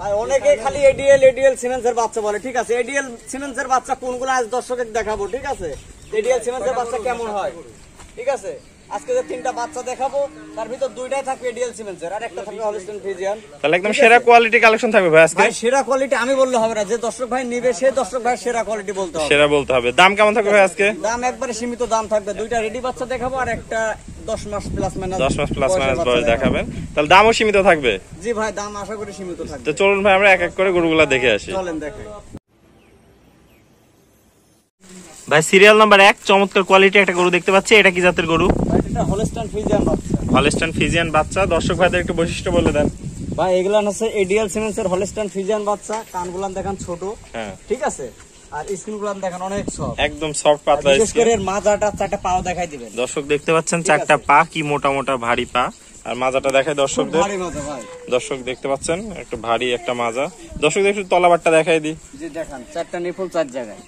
ভাই অনেকে খালি এডিএল সিমেন্সের বাচ্চা বলে, ঠিক আছে। এডিএল সিমেন্সের বাচ্চা কোনগুলো আজ দর্শকের দেখাবো, ঠিক আছে। এডিএল সিমেন্সের বাচ্চা কেমন হয়, ঠিক আছে। আজকে যে তিনটা বাচ্চা দেখাবো তার ভিতর দুইটাই থাকবে এডিএল সিমেন্সের আর একটা থাকবে হলস্টাইন ফ্রিজিয়ান। তাহলে একদম সেরা কোয়ালিটি কালেকশন থাকবে ভাই আজকে। ভাই সেরা কোয়ালিটি আমি বললে হবে না, যে দর্শক ভাই নিবে সেই দর্শক ভাই সেরা কোয়ালিটি বলতে হবে, সেরা বলতে হবে। দাম কেমন থাকবে ভাই আজকে? দাম একবারে সীমিত দাম থাকবে। দুইটা রেডি বাচ্চা দেখাবো আর একটা 10 মাস প্লাস মাইনাস বয়স দেখাবেন, তাহলে দামও সীমিত থাকবে। জি ভাই, দাম আশা করি সীমিত থাকবে। তো চলুন ভাই আমরা এক এক করে গরুগুলা দেখে আসি। চলেন দেখাই। ভাই সিরিয়াল নাম্বার 1 চমৎকার কোয়ালিটি একটা গরু দেখতে পাচ্ছি, এটা কি জাতের গরু? এটা হলস্টাইন ফ্রিজিয়ান বাচ্চা। হলস্টাইন ফ্রিজিয়ান বাচ্চা, দর্শক ভাইদের একটু বৈশিষ্ট্য বলে দেন। ভাই এগুলা হচ্ছে এডিএল সিমেন্সের হলস্টাইন ফ্রিজিয়ান বাচ্চা। কানগুলান দেখেন ছোট, হ্যাঁ ঠিক আছে। আর স্কিনগুলান দেখেন অনেক সফট, একদম সফট পাতলা। বিশেষ করে মাজাটা চারটা পাও দেখাই দিবেন। দর্শক দেখতে পাচ্ছেন চারটা পা, কি মোটা মোটা ভারী পা। আর মাজাটা দেখায় দর্শকদের। ভারী মাজা ভাই, দর্শক দেখতে পাচ্ছেন একটু ভারী একটা মাজা। দর্শকদের একটু তলাবারটা দেখাই দিই। জি দেখেন চারটা নিপুল চার জায়গায়।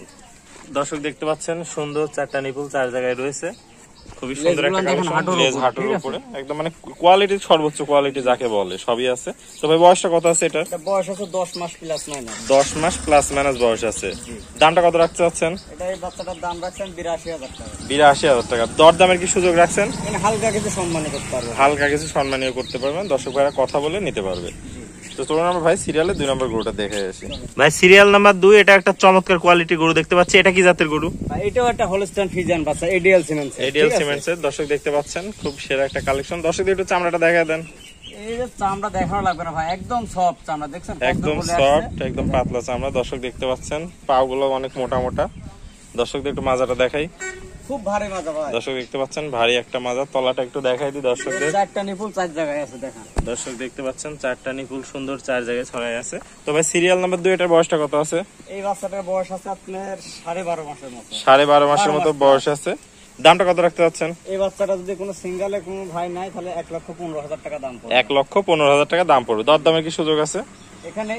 দর্শক দেখতে পাচ্ছেন সুন্দর চারটা নিপুল চার জায়গায় রয়েছে, খুবই সুন্দর একটা কালেকশন। লেজ হাঁটুর উপরে একদম মানে কোয়ালিটি সর্বোচ্চ কোয়ালিটি যাকে বলে সবই আছে। তো ভাই বয়সটা কত আছে এটা? বয়স আছে 10 মাস প্লাস মাইনাস। 10 মাস প্লাস মাইনাস বয়স আছে। দামটা কত রাখতে চাচ্ছেন? এটা এই বাচ্চাটার দাম রাখছেন 82,000 টাকা। 82,000 টাকা। দর দামের কি সুযোগ রাখছেন? মানে হালকা কিছু সম্মানী করতে পারবেন। হালকা কিছু সম্মানীয় করতে পারবেন, দর্শক ভাইরা কথা বলে নিতে পারবে। তো চলুন আমরা ভাই সিরিয়ালে 2 নম্বর গরুটা দেখে আসি। ভাই সিরিয়াল নাম্বার 2 এটা একটা চমৎকার কোয়ালিটি গরু দেখতে পাচ্ছি, এটা কি জাতের গরু? এটাও একটা হলস্টাইন ফ্রিজিয়ান বাচ্চা, এডিএল সিমেন্সের। এডিএল সিমেন্সের দর্শক দেখতে পাচ্ছেন, খুব সেরা একটা কালেকশন। দর্শকদের একটু চামড়াটা দেখায় দেন। এই যে চামড়া দেখানো লাগবে না ভাই, একদম সফট চামড়া, দেখছেন একদম সফট, একদম পাতলা চামড়া। দর্শক দেখতে পাচ্ছেন পাগুলো অনেক মোটা মোটা। দর্শকদের একটু মাজাটা দেখাই। খুব ভারী মাজা ভাই। দর্শক দেখতে পাচ্ছেন ভারী একটা মাজা। তলাটা একটু দেখাই দিই দর্শকদের। চারটা নিপুল চার জায়গায় আছে দেখেন। দর্শক দেখতে পাচ্ছেন চারটা নিপুল সুন্দর চার জায়গায় ছড়াই আছে। তো ভাই সিরিয়াল নাম্বার 2 এটার বয়সটা কত আছে? এই বাচ্চাটার বয়স আছে আপনার 12.5 মাসের মতো। 12.5 মাসের মতো বয়স আছে। দামটা কত রাখতে চাচ্ছেন? এই বাচ্চাটা যদি কোনো সিঙ্গেলে কোনো ভাই নাই তাহলে 1,15,000 টাকা দাম পড়বে। 1,15,000 টাকা দাম পড়বে। দরদামের কি সুযোগ আছে? এখানে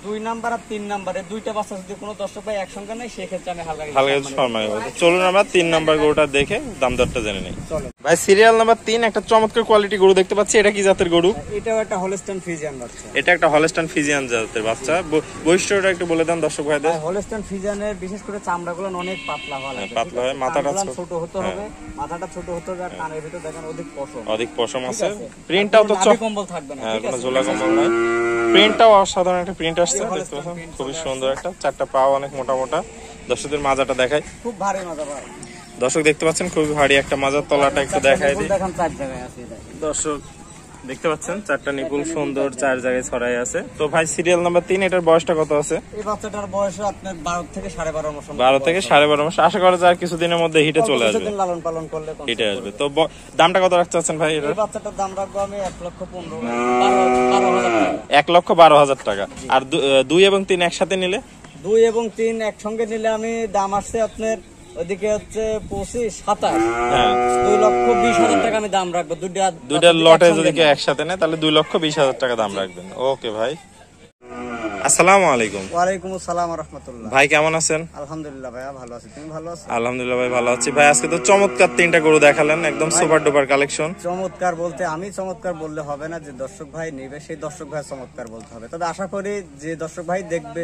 2 নাম্বার আর 3 নাম্বারে দুইটা বাচ্চা যদি কোনো দর্শক ভাই একসঙ্গে নেয় সেক্ষেত্রে আমি হালকা সম্মানী করব। চলুন আমরা 3 নাম্বার গরুটা দেখে দাম দরটা জেনে নেই। চলো ভাই সিরিয়াল নাম্বার 3 একটা চমৎকার কোয়ালিটি গরু দেখতে পাচ্ছি, এটা কি জাতের গরু? এটাও একটা হলস্টাইন ফ্রিজিয়ান বাচ্চা। এটা একটা হলস্টাইন ফ্রিজিয়ান জাতের বাচ্চা। বৈশিষ্ট্যটা একটু বলে দেন দর্শক ভাইদের। হলস্টাইন ফ্রিজিয়ানের বিশেষ করে চামড়াগুলো অনেক পাতলা হয়, পাতলা হয়, মাথাটা ছোট হতে হবে, মাথাটা ছোট হতে হবে আর কানের ভিতর দেখেন অধিক পশম আছে। প্রিন্টটাও তো কম্বল থাকবে না, ঠিক আছে, ঝোলা কম্বল নাই। প্রিন্টটাও অসাধারণ একটা প্রিন্ট আসছে, দেখতে পাচ্ছেন খুবই সুন্দর একটা। চারটা পাও অনেক মোটা মোটা। দর্শকদের মাজাটা দেখাই। খুব ভারী মাজা ভাই। দর্শক দেখতে পাচ্ছেন খুবই ভারী একটা মাজার। তলাটা একটু দেখাই দিই। দেখেন চার জায়গায় আছে। দর্শক দেখতে পাচ্ছেন চারটা নিপুল সুন্দর চার জায়গায় ছড়াই আছে। তো ভাই সিরিয়াল নাম্বার 3 এটার বয়সটা কত আছে? এই বাচ্চাটার বয়স আপনার 12 থেকে 12.5 মাস। 12 থেকে 12.5 মাস। আশা করা যায় কিছুদিনের মধ্যে হিটে চলে আসবে। কিছুদিন লালন পালন করলে হিটে আসবে। তো দামটা কত রাখতে চাচ্ছেন ভাই এটার? এই বাচ্চাটার দাম রাখবো আমি 1,12,000 টাকা। 1,12,000 টাকা। আর 2 এবং 3 একসাথে নিলে? 2 এবং 3 একসঙ্গে নিলে আমি দাম আসছে আপনার ওইদিকে হচ্ছে 25-27। হ্যাঁ 2,20,000 টাকা আমি দাম রাখবো। দুইটা লটে যদি কেউ একসাথে নেয় তাহলে 2,20,000 টাকা দাম রাখবেন। ওকে ভাই, আসসালামু আলাইকুম। ওয়ালাইকুম আসসালাম ওয়া রাহমাতুল্লাহ। ভাই কেমন আছেন? আলহামদুলিল্লাহ ভাইয়া ভালো আছি, তুমি ভালো আছো? আলহামদুলিল্লাহ ভাই ভালো আছি। ভাই আজকে তো চমৎকার 3টা গরু দেখালেন, একদম সুপার ডুপার কালেকশন। চমৎকার বলতে আমি চমৎকার বললে হবে না, যে দর্শক ভাই নেবে সেই দর্শক ভাই চমৎকার বলতে হবে। তবে আশা করি যে দর্শক ভাই দেখবে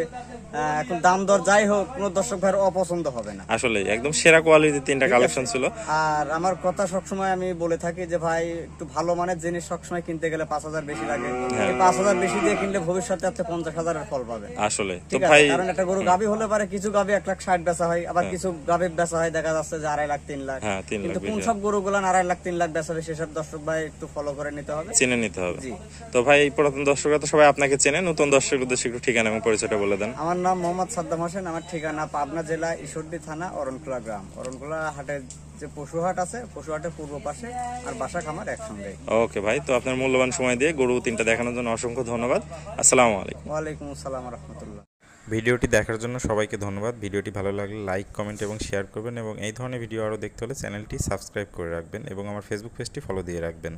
এখন দাম দর যাই হোক কোনো দর্শক ভাইয়ের অপছন্দ হবে না। আসলে একদম সেরা কোয়ালিটির 3টা কালেকশন ছিল। আর আমার কথা সবসময় আমি বলে থাকি যে ভাই একটু ভালো মানের জিনিস সবসময় কিনতে গেলে 5,000 বেশি লাগে। এই 5,000 বেশি দিয়ে কিনলে ভবিষ্যতে আপনি 50,000 এর ফল পাবে। আসলে তো ঠিক ভাই আছে, কারণ একটা গরু গাভী হলে পারে কিছু গাভী 1,60,000 বেচা হয়, আবার কিছু গাভী বেচা হয় দেখা যাচ্ছে যে 2.5 লাখ 3 লাখ। কিন্তু কোন সব গরুগুলো 2.5 লাখ 3 লাখ বেচা হয় সেসব দর্শক ভাই একটু ফলো করে নিতে হবে, চিনে নিতে হবে। তো ভাই পুরাতন দর্শকরা তো সবাই আপনাকে চেনে, নতুন দর্শকদের উদ্দেশ্যে একটু ঠিকানা এবং পরিচয়টা বলে দেন। আমার নাম মোহাম্মদ সাদ্দাম হোসেন, আমার ঠিকানা পাবনা জেলা ঈশ্বরদী থানা অরণখোলা গ্রাম। অরণখোলা হাটের যে পশু হাট আছে, পশু হাটের পূর্ব পাশে, আর বাসা খামার একসঙ্গে। ওকে ভাই, তো আপনার মূল্যবান সময় দিয়ে গরু 3টা দেখানোর জন্য অসংখ্য ধন্যবাদ। আসসালামু আলাইকুম। ওয়ালাইকুম আসসালাম ওয়া রাহমাতুল্লাহ। ভিডিওটি দেখার জন্য সবাইকে ধন্যবাদ। ভিডিওটি ভালো লাগলে লাইক, কমেন্ট এবং শেয়ার করবেন এবং এই ধরনের ভিডিও আরও দেখতে হলে চ্যানেলটি সাবস্ক্রাইব করে রাখবেন এবং আমার ফেসবুক পেজটি ফলো দিয়ে রাখবেন।